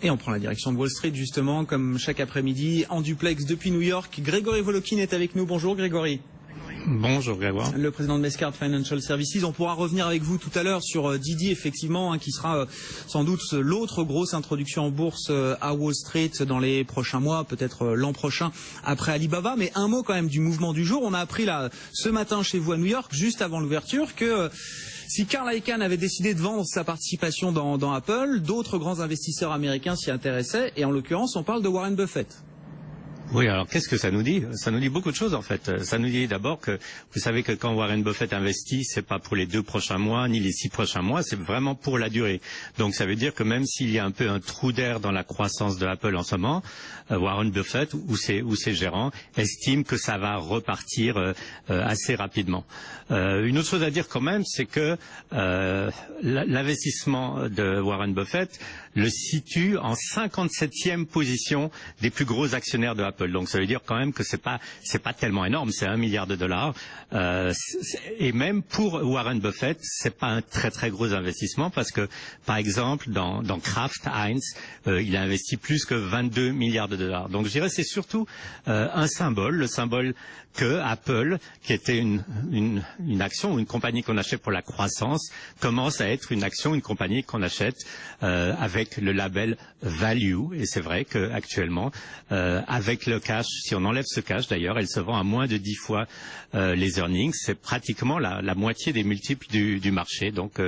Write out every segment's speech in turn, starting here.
Et on prend la direction de Wall Street justement, comme chaque après-midi, en duplex depuis New York. Grégory Volokin est avec nous. Bonjour Grégory. Bonjour Grégoire. Le président de Mescard Financial Services. On pourra revenir avec vous tout à l'heure sur Didi, effectivement, qui sera sans doute l'autre grosse introduction en bourse à Wall Street dans les prochains mois, peut-être l'an prochain, après Alibaba. Mais un mot quand même du mouvement du jour. On a appris là ce matin chez vous à New York, juste avant l'ouverture, que si Carl Icahn avait décidé de vendre sa participation dans Apple, d'autres grands investisseurs américains s'y intéressaient. Et en l'occurrence, on parle de Warren Buffett. Oui, alors qu'est-ce que ça nous dit? Ça nous dit beaucoup de choses en fait. Ça nous dit d'abord que vous savez que quand Warren Buffett investit, c'est pas pour les 2 prochains mois ni les 6 prochains mois, c'est vraiment pour la durée. Donc ça veut dire que même s'il y a un peu un trou d'air dans la croissance de Apple en ce moment, Warren Buffett ou ses gérants estiment que ça va repartir assez rapidement. Une autre chose à dire quand même, c'est que l'investissement de Warren Buffett le situe en 57e position des plus gros actionnaires de Apple. Donc ça veut dire quand même que c'est pas tellement énorme, c'est $1 milliard. Et même pour Warren Buffett, c'est pas un très très gros investissement parce que par exemple dans Kraft Heinz, il a investi plus que $22 milliards. Donc je dirais c'est surtout un symbole, le symbole que Apple, qui était une action ou une compagnie qu'on achète pour la croissance, commence à être une action, une compagnie qu'on achète avec le label value. Et c'est vrai qu'actuellement, avec le cash, si on enlève ce cash d'ailleurs, elle se vend à moins de 10 fois les earnings. C'est pratiquement la moitié des multiples du marché. Donc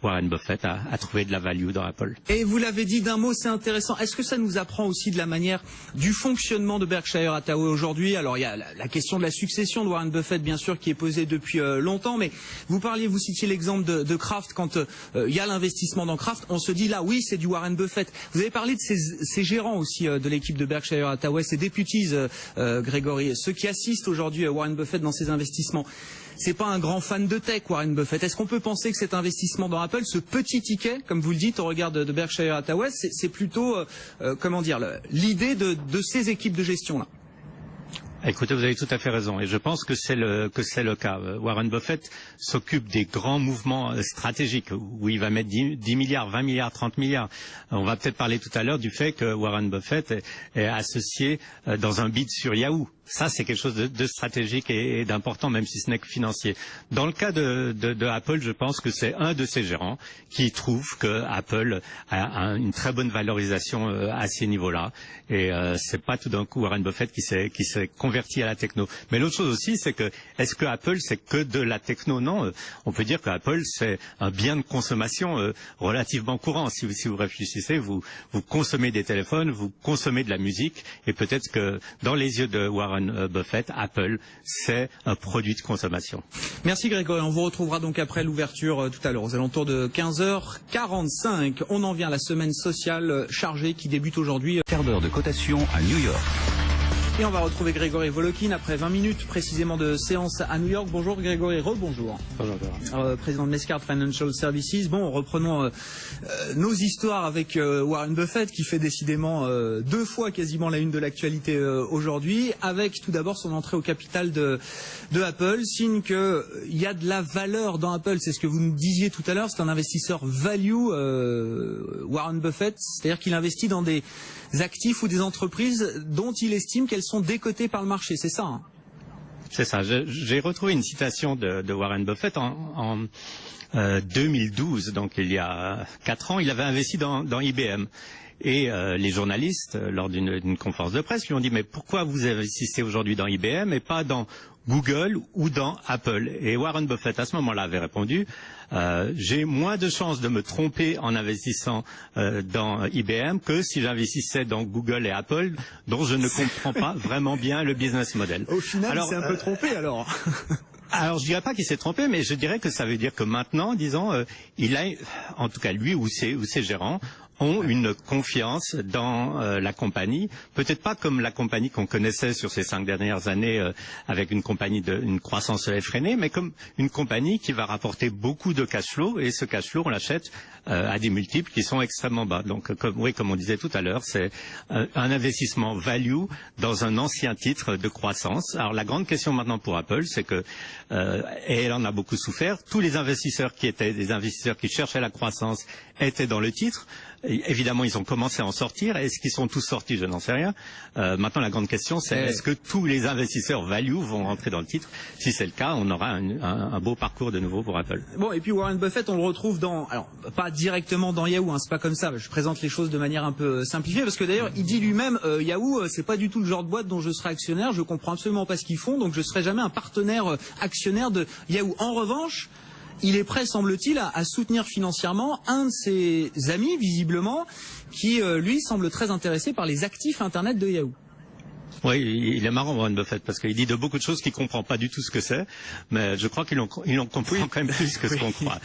Warren Buffett a trouvé de la value dans Apple. Et vous l'avez dit d'un mot, c'est intéressant. Est-ce que ça nous apprend aussi de la manière du fonctionnement de Berkshire Hathaway aujourd'hui? Alors il y a la question de la succession de Warren Buffett, bien sûr, qui est posée depuis longtemps, mais vous citiez l'exemple de Kraft, quand il y a l'investissement dans Kraft, on se dit là, oui, c'est du Warren Buffett. Vous avez parlé de ces gérants aussi de l'équipe de Berkshire Hathaway, ces deputies, Grégory, ceux qui assistent aujourd'hui à Warren Buffett dans ses investissements. C'est pas un grand fan de tech, Warren Buffett. Est-ce qu'on peut penser que cet investissement dans Apple, ce petit ticket, comme vous le dites, au regard de Berkshire Hathaway, c'est plutôt, comment dire, l'idée de ces équipes de gestion-là? Écoutez, vous avez tout à fait raison, et je pense que c'est le cas. Warren Buffett s'occupe des grands mouvements stratégiques où il va mettre 10 milliards, 20 milliards, 30 milliards. On va peut-être parler tout à l'heure du fait que Warren Buffett est associé dans un bid sur Yahoo. Ça, c'est quelque chose de stratégique et d'important, même si ce n'est que financier. Dans le cas de Apple, je pense que c'est un de ses gérants qui trouve que Apple a une très bonne valorisation à ces niveaux-là. Et c'est pas tout d'un coup Warren Buffett qui s'est converti à la techno. Mais l'autre chose aussi, c'est que est-ce que Apple c'est que de la techno? Non, on peut dire que Apple c'est un bien de consommation relativement courant. Si vous réfléchissez, vous consommez des téléphones, vous consommez de la musique, et peut-être que dans les yeux de Warren Buffett, Apple, c'est un produit de consommation. Merci Grégory, on vous retrouvera donc après l'ouverture tout à l'heure, aux alentours de 15h45. On en vient à la semaine sociale chargée qui débute aujourd'hui. Quart d'heure de cotation à New York. Et on va retrouver Grégory Volokin après 20 minutes précisément de séance à New York. Bonjour Grégory, rebonjour. Bonjour. Président de Mescard Financial Services. Bon, reprenons nos histoires avec Warren Buffett qui fait décidément 2 fois quasiment la une de l'actualité aujourd'hui, avec tout d'abord son entrée au capital de Apple, signe qu'il y a de la valeur dans Apple. C'est ce que vous nous disiez tout à l'heure, c'est un investisseur value, Warren Buffett, c'est-à-dire qu'il investit dans des actifs ou des entreprises dont il estime qu'elles sont décotées par le marché, c'est ça hein? C'est ça. J'ai retrouvé une citation de Warren Buffett en 2012, donc il y a 4 ans. Il avait investi dans IBM. Et les journalistes, lors d'une conférence de presse, lui ont dit « Mais pourquoi vous investissez aujourd'hui dans IBM et pas dans Google ou dans Apple ?» Et Warren Buffett, à ce moment-là, avait répondu j'ai moins de chances de me tromper en investissant dans IBM que si j'investissais dans Google et Apple, dont je ne comprends pas vraiment bien le business model. » Au final, il s'est un peu trompé alors. Alors, je dirais pas qu'il s'est trompé, mais je dirais que ça veut dire que maintenant, disons, il a, en tout cas lui ou ses gérants, ont une confiance dans la compagnie, peut-être pas comme la compagnie qu'on connaissait sur ces 5 dernières années avec une croissance effrénée, mais comme une compagnie qui va rapporter beaucoup de cash flow, et ce cash flow on l'achète à des multiples qui sont extrêmement bas. Donc comme on disait tout à l'heure, c'est un investissement value dans un ancien titre de croissance. Alors la grande question maintenant pour Apple, c'est que et elle en a beaucoup souffert, tous les investisseurs qui étaient des investisseurs qui cherchaient la croissance étaient dans le titre. évidemment, ils ont commencé à en sortir. Est-ce qu'ils sont tous sortis? Je n'en sais rien. Maintenant, la grande question, c'est est-ce que tous les investisseurs value vont rentrer dans le titre? Si c'est le cas, on aura un beau parcours de nouveau pour Apple. Bon, et puis Warren Buffett, on le retrouve alors pas directement dans Yahoo, hein, c'est pas comme ça. Je présente les choses de manière un peu simplifiée, parce que d'ailleurs, il dit lui-même, Yahoo, c'est pas du tout le genre de boîte dont je serai actionnaire. Je comprends absolument pas ce qu'ils font, donc je serai jamais un partenaire actionnaire de Yahoo. En revanche, il est prêt, semble-t-il, à soutenir financièrement un de ses amis, visiblement, qui, lui, semble très intéressé par les actifs Internet de Yahoo. Oui, il est marrant, Warren Buffett, parce qu'il dit de beaucoup de choses qu'il comprend pas du tout ce que c'est, mais je crois qu'il en comprend quand même plus que ce qu'on croit.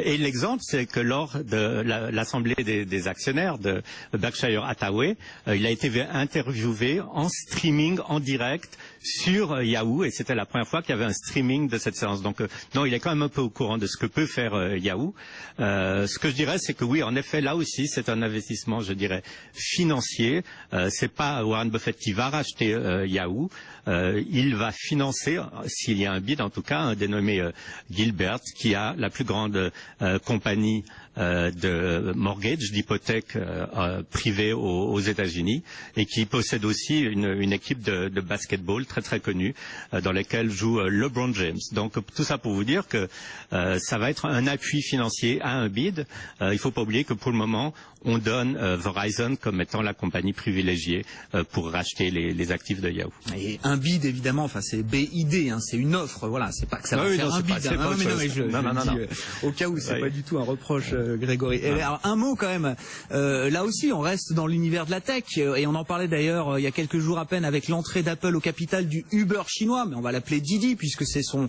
Et l'exemple, c'est que lors de l'assemblée des actionnaires de Berkshire Hathaway, il a été interviewé en streaming, en direct, sur Yahoo, et c'était la première fois qu'il y avait un streaming de cette séance. Donc, non, il est quand même un peu au courant de ce que peut faire Yahoo. Ce que je dirais, c'est que oui, en effet, là aussi, c'est un investissement, je dirais, financier. C'est pas Warren Buffett qui va racheter Yahoo, il va financer, s'il y a un bid en tout cas, un dénommé Gilbert, qui a la plus grande compagnie de mortgage, d'hypothèque privée aux États-Unis, et qui possède aussi une équipe de basketball très très connue, dans laquelle joue LeBron James. Donc tout ça pour vous dire que ça va être un appui financier à un bid. Il ne faut pas oublier que pour le moment, on donne Verizon comme étant la compagnie privilégiée pour racheter les actifs de Yahoo. Et un bid, évidemment, enfin c'est BID, hein, c'est une offre, voilà, c'est pas que ça va faire un bid. Non, au cas où, c'est pas du tout un reproche, Grégory. Et alors, un mot quand même, là aussi, on reste dans l'univers de la tech, et on en parlait d'ailleurs il y a quelques jours à peine avec l'entrée d'Apple au capital du Uber chinois, mais on va l'appeler Didi, puisque c'est son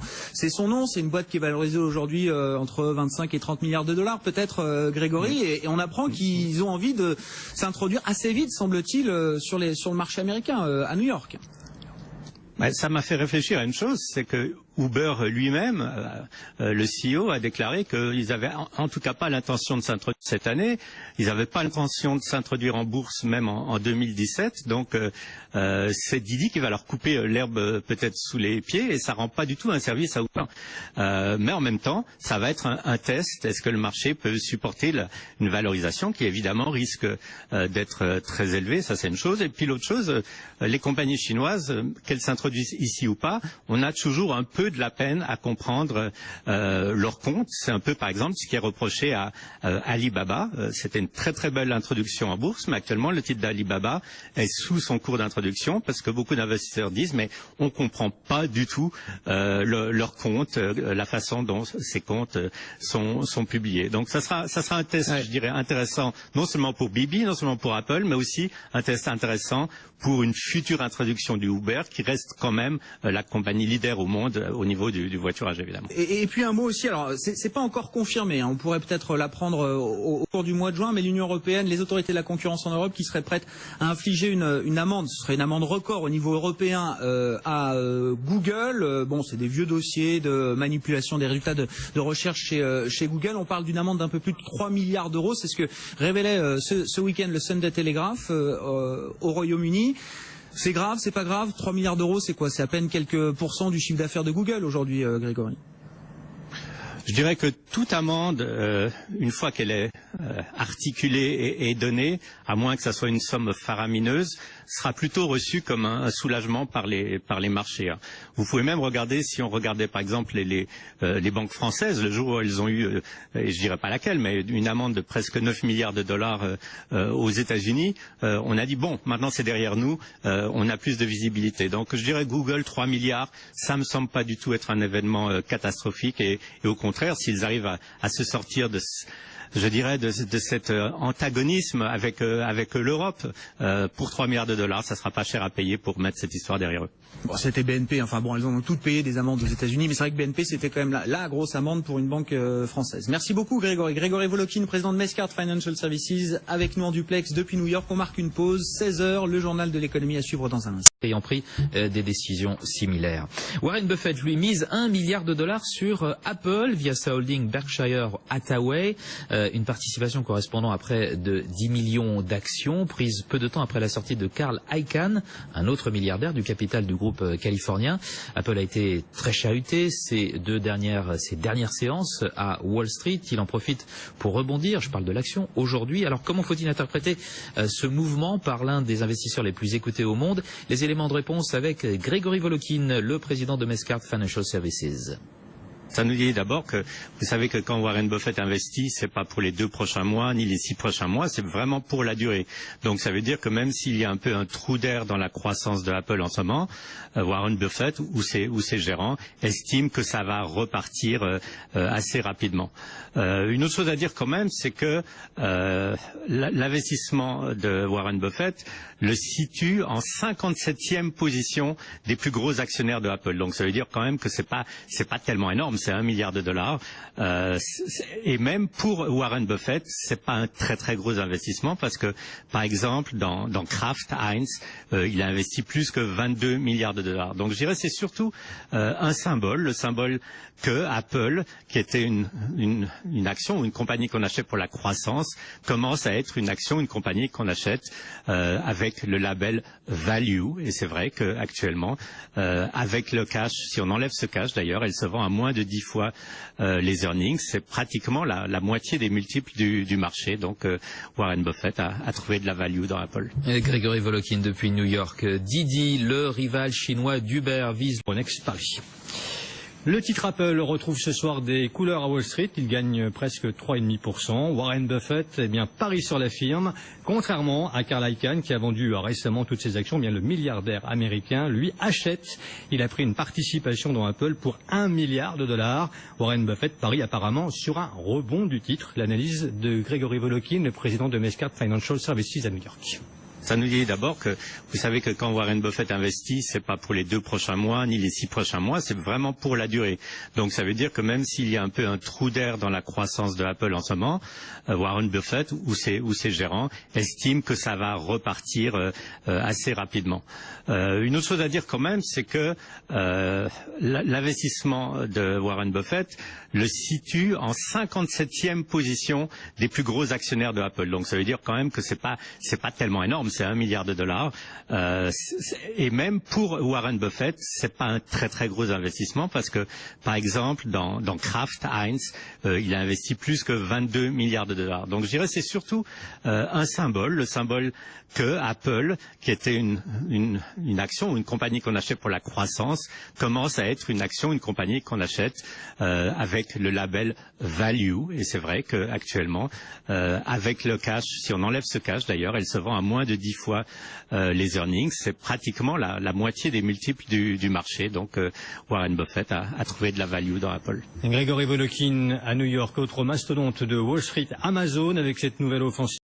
nom, c'est une boîte qui est valorisée aujourd'hui entre 25 et 30 milliards de dollars, peut-être, Grégory, et on apprend qu'ils ont envie de s'introduire assez vite, semble-t-il, sur le marché américain, à New York. Ça m'a fait réfléchir à une chose, c'est que Uber lui-même, le CEO, a déclaré qu'ils avaient en tout cas pas l'intention de s'introduire cette année. Ils n'avaient pas l'intention de s'introduire en bourse même en 2017. Donc c'est Didi qui va leur couper l'herbe peut-être sous les pieds, et ça rend pas du tout un service à Uber. Mais en même temps, ça va être un test. Est-ce que le marché peut supporter une valorisation qui évidemment risque d'être très élevée? Ça c'est une chose. Et puis l'autre chose, les compagnies chinoises, qu'elles s'introduisent ici ou pas, on a toujours un peu de la peine à comprendre leur compte. C'est un peu, par exemple, ce qui est reproché à Alibaba. C'était une très très belle introduction en bourse, mais actuellement le titre d'Alibaba est sous son cours d'introduction parce que beaucoup d'investisseurs disent mais on comprend pas du tout leur compte, la façon dont ces comptes sont publiés. Donc ça sera un test, je dirais, intéressant, non seulement pour Bibi, non seulement pour Apple, mais aussi un test intéressant pour une future introduction du Uber, qui reste quand même la compagnie leader au monde au niveau du voiturage, évidemment. Et puis un mot aussi, alors c'est pas encore confirmé, hein, on pourrait peut-être l'apprendre au cours du mois de juin, mais l'Union européenne, les autorités de la concurrence en Europe qui seraient prêtes à infliger une amende, ce serait une amende record au niveau européen à Google. Bon, c'est des vieux dossiers de manipulation des résultats de recherche chez Google. On parle d'une amende d'un peu plus de 3 milliards d'euros, c'est ce que révélait ce week-end le Sunday Telegraph au Royaume-Uni. C'est grave, c'est pas grave, 3 milliards d'euros, c'est quoi? C'est à peine quelques pourcents du chiffre d'affaires de Google aujourd'hui, Grégory. Je dirais que toute amende, une fois qu'elle est articulée et donnée, à moins que ça soit une somme faramineuse, sera plutôt reçue comme un soulagement par les marchés. Vous pouvez même regarder, si on regardait par exemple les banques françaises, le jour où elles ont eu, et je dirais pas laquelle, mais une amende de presque 9 milliards de dollars aux États-Unis, on a dit bon, maintenant c'est derrière nous, on a plus de visibilité. Donc je dirais Google, 3 milliards, ça me semble pas du tout être un événement catastrophique, et au contraire, s'ils arrivent à se sortir de cet antagonisme avec l'Europe, pour 3 milliards de dollars, ça sera pas cher à payer pour mettre cette histoire derrière eux. Bon, c'était BNP, enfin bon, elles ont toutes payé des amendes aux États-Unis, mais c'est vrai que BNP, c'était quand même la grosse amende pour une banque française. Merci beaucoup, Grégory. Grégory Volokin, président de Mescart Financial Services, avec nous en duplex depuis New York. On marque une pause, 16h, le journal de l'économie à suivre dans un instant. Ayant pris des décisions similaires. Warren Buffett, lui, mise $1 milliard sur Apple via sa holding Berkshire Hathaway. une participation correspondant à près de 10 millions d'actions prises peu de temps après la sortie de Carl Icahn, un autre milliardaire du capital du groupe californien. Apple a été très chahuté ces dernières séances à Wall Street. Il en profite pour rebondir. Je parle de l'action aujourd'hui. Alors comment faut-il interpréter ce mouvement par l'un des investisseurs les plus écoutés au monde? Les éléments de réponse avec Grégory Volokin, le président de Mescart Financial Services. Ça nous dit d'abord que vous savez que quand Warren Buffett investit, c'est pas pour les 2 prochains mois ni les 6 prochains mois, c'est vraiment pour la durée. Donc ça veut dire que même s'il y a un peu un trou d'air dans la croissance de Apple en ce moment, Warren Buffett ou ses gérants estiment que ça va repartir assez rapidement. Une autre chose à dire quand même, c'est que l'investissement de Warren Buffett le situe en 57e position des plus gros actionnaires de Apple. Donc ça veut dire quand même que c'est pas tellement énorme, c'est $1 milliard. Et même pour Warren Buffett, c'est pas un très très gros investissement parce que par exemple dans Kraft Heinz, il a investi plus que $22 milliards. Donc je dirais c'est surtout un symbole, le symbole que Apple, qui était une action ou une compagnie qu'on achète pour la croissance, commence à être une action, une compagnie qu'on achète avec le label value. Et c'est vrai qu'actuellement, avec le cash, si on enlève ce cash d'ailleurs, elle se vend à moins de 10 fois les earnings. C'est pratiquement la moitié des multiples du marché. Donc Warren Buffett a trouvé de la value dans Apple. Grégory Volokin depuis New York. Didi, le rival chinois d'Uber, vise Next Paris. Le titre Apple retrouve ce soir des couleurs à Wall Street. Il gagne presque 3,5%. Warren Buffett, parie sur la firme. Contrairement à Carl Icahn, qui a vendu récemment toutes ses actions, le milliardaire américain, lui, achète. Il a pris une participation dans Apple pour $1 milliard. Warren Buffett parie apparemment sur un rebond du titre. L'analyse de Grégory Volokin, le président de Mescart Financial Services à New York. Ça nous dit d'abord que vous savez que quand Warren Buffett investit, c'est pas pour les 2 prochains mois ni les 6 prochains mois, c'est vraiment pour la durée. Donc ça veut dire que même s'il y a un peu un trou d'air dans la croissance de Apple en ce moment, Warren Buffett ou ses gérants estiment que ça va repartir assez rapidement. Une autre chose à dire quand même, c'est que l'investissement de Warren Buffett le situe en 57e position des plus gros actionnaires de Apple. Donc ça veut dire quand même que c'est pas tellement énorme, c'est $1 milliard. Et même pour Warren Buffett, c'est pas un très très gros investissement parce que par exemple dans Kraft Heinz, il a investi plus que $22 milliards. Donc je dirais c'est surtout un symbole, le symbole que Apple, qui était une action ou une compagnie qu'on achète pour la croissance, commence à être une action, une compagnie qu'on achète avec le label value. Et c'est vrai qu'actuellement, avec le cash, si on enlève ce cash d'ailleurs, elle se vend à moins de 10 fois les earnings. C'est pratiquement la moitié des multiples du marché. Donc Warren Buffett a trouvé de la value dans Apple. Grégory Volokin à New York, autre mastodonte de Wall Street, Amazon, avec cette nouvelle offensive.